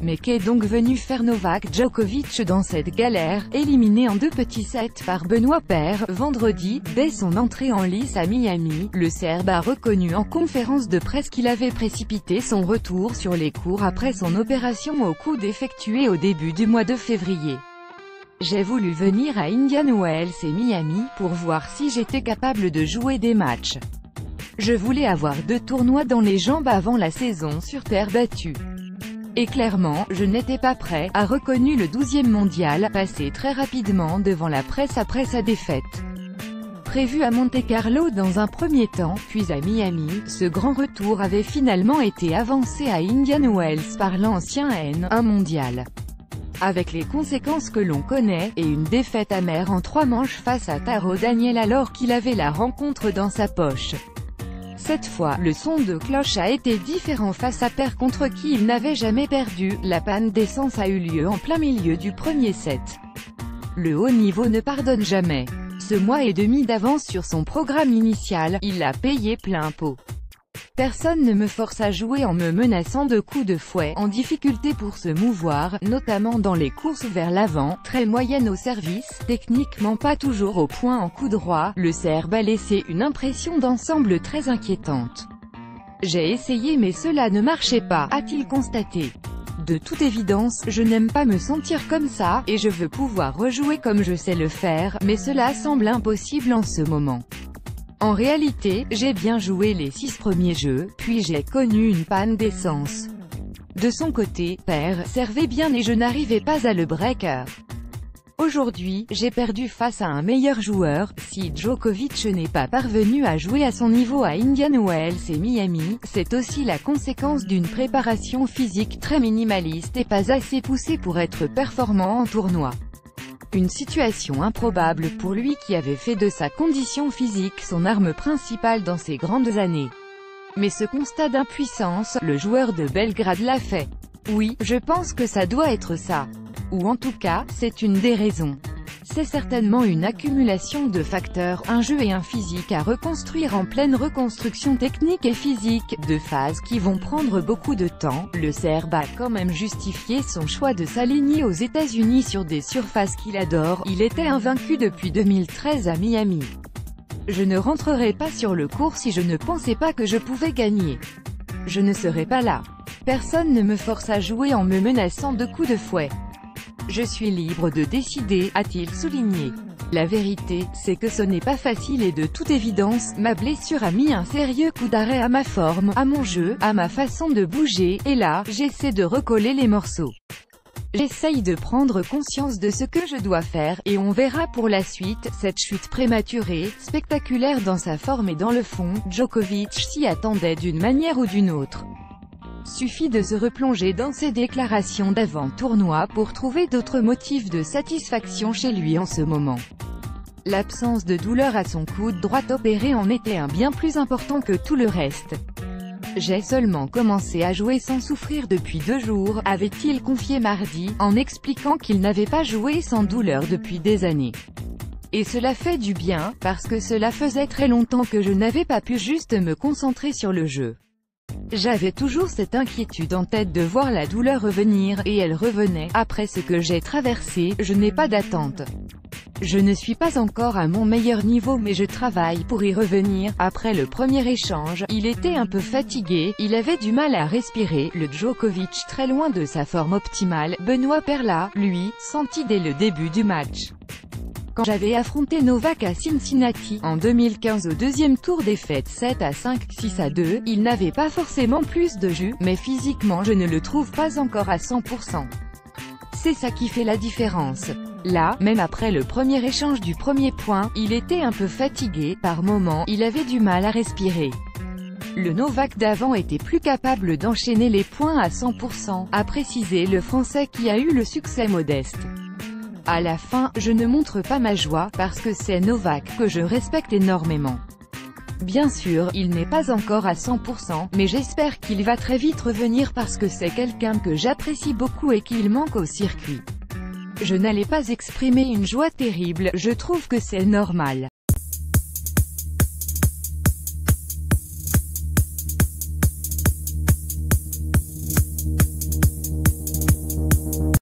Mais qu'est donc venu faire Novak Djokovic dans cette galère, éliminé en 2 petits sets par Benoît Paire, vendredi, dès son entrée en lice à Miami, le Serbe a reconnu en conférence de presse qu'il avait précipité son retour sur les courts après son opération au coude effectuée au début du mois de février. J'ai voulu venir à Indian Wells et Miami, pour voir si j'étais capable de jouer des matchs. Je voulais avoir 2 tournois dans les jambes avant la saison sur terre battue. Et clairement, je n'étais pas prêt, a reconnu le 12e mondial, passé très rapidement devant la presse après sa défaite. Prévu à Monte-Carlo dans un premier temps, puis à Miami, ce grand retour avait finalement été avancé à Indian Wells par l'ancien N1 mondial. Avec les conséquences que l'on connaît, et une défaite amère en 3 manches face à Taro Daniel alors qu'il avait la rencontre dans sa poche. Cette fois, le son de cloche a été différent face à Paire contre qui il n'avait jamais perdu. La panne d'essence a eu lieu en plein milieu du premier set. Le haut niveau ne pardonne jamais. Ce mois et demi d'avance sur son programme initial, il l'a payé plein pot. Personne ne me force à jouer en me menaçant de coups de fouet, en difficulté pour se mouvoir, notamment dans les courses vers l'avant, très moyenne au service, techniquement pas toujours au point en coup droit. Le Serbe a laissé une impression d'ensemble très inquiétante. J'ai essayé mais cela ne marchait pas, a-t-il constaté. De toute évidence, je n'aime pas me sentir comme ça, et je veux pouvoir rejouer comme je sais le faire, mais cela semble impossible en ce moment. En réalité, j'ai bien joué les 6 premiers jeux, puis j'ai connu une panne d'essence. De son côté, Paire servait bien et je n'arrivais pas à le breaker. Aujourd'hui, j'ai perdu face à un meilleur joueur. Si Djokovic n'est pas parvenu à jouer à son niveau à Indian Wells et Miami, c'est aussi la conséquence d'une préparation physique très minimaliste et pas assez poussée pour être performant en tournoi. Une situation improbable pour lui qui avait fait de sa condition physique son arme principale dans ses grandes années. Mais ce constat d'impuissance, le joueur de Belgrade l'a fait. Oui, je pense que ça doit être ça. Ou en tout cas, c'est une des raisons. C'est certainement une accumulation de facteurs, un jeu et un physique à reconstruire en pleine reconstruction technique et physique, 2 phases qui vont prendre beaucoup de temps. Le Serbe a quand même justifié son choix de s'aligner aux États-Unis sur des surfaces qu'il adore. Il était invaincu depuis 2013 à Miami. Je ne rentrerai pas sur le court si je ne pensais pas que je pouvais gagner. Je ne serai pas là. Personne ne me force à jouer en me menaçant de coups de fouet. Je suis libre de décider, a-t-il souligné. La vérité, c'est que ce n'est pas facile et de toute évidence, ma blessure a mis un sérieux coup d'arrêt à ma forme, à mon jeu, à ma façon de bouger, et là, j'essaie de recoller les morceaux. J'essaye de prendre conscience de ce que je dois faire, et on verra pour la suite. Cette chute prématurée, spectaculaire dans sa forme et dans le fond, Djokovic s'y attendait d'une manière ou d'une autre. Suffit de se replonger dans ses déclarations d'avant-tournoi pour trouver d'autres motifs de satisfaction chez lui en ce moment. L'absence de douleur à son coude droit opéré en était un bien plus important que tout le reste. J'ai seulement commencé à jouer sans souffrir depuis 2 jours, avait-il confié mardi, en expliquant qu'il n'avait pas joué sans douleur depuis des années. Et cela fait du bien, parce que cela faisait très longtemps que je n'avais pas pu juste me concentrer sur le jeu. J'avais toujours cette inquiétude en tête de voir la douleur revenir, et elle revenait. Après ce que j'ai traversé, je n'ai pas d'attente. Je ne suis pas encore à mon meilleur niveau mais je travaille pour y revenir. Après le premier échange, il était un peu fatigué, il avait du mal à respirer. Le Djokovic très loin de sa forme optimale. Benoît Paire l'a, lui, senti dès le début du match. Quand j'avais affronté Novak à Cincinnati, en 2015 au 2e tour défaite 7-5, 6-2, il n'avait pas forcément plus de jus, mais physiquement je ne le trouve pas encore à 100%. C'est ça qui fait la différence. Là, même après le premier échange du premier point, il était un peu fatigué, par moments, il avait du mal à respirer. Le Novak d'avant était plus capable d'enchaîner les points à 100%, a précisé le Français qui a eu le succès modeste. À la fin, je ne montre pas ma joie, parce que c'est Novak, que je respecte énormément. Bien sûr, il n'est pas encore à 100%, mais j'espère qu'il va très vite revenir parce que c'est quelqu'un que j'apprécie beaucoup et qu'il manque au circuit. Je n'allais pas exprimer une joie terrible, je trouve que c'est normal.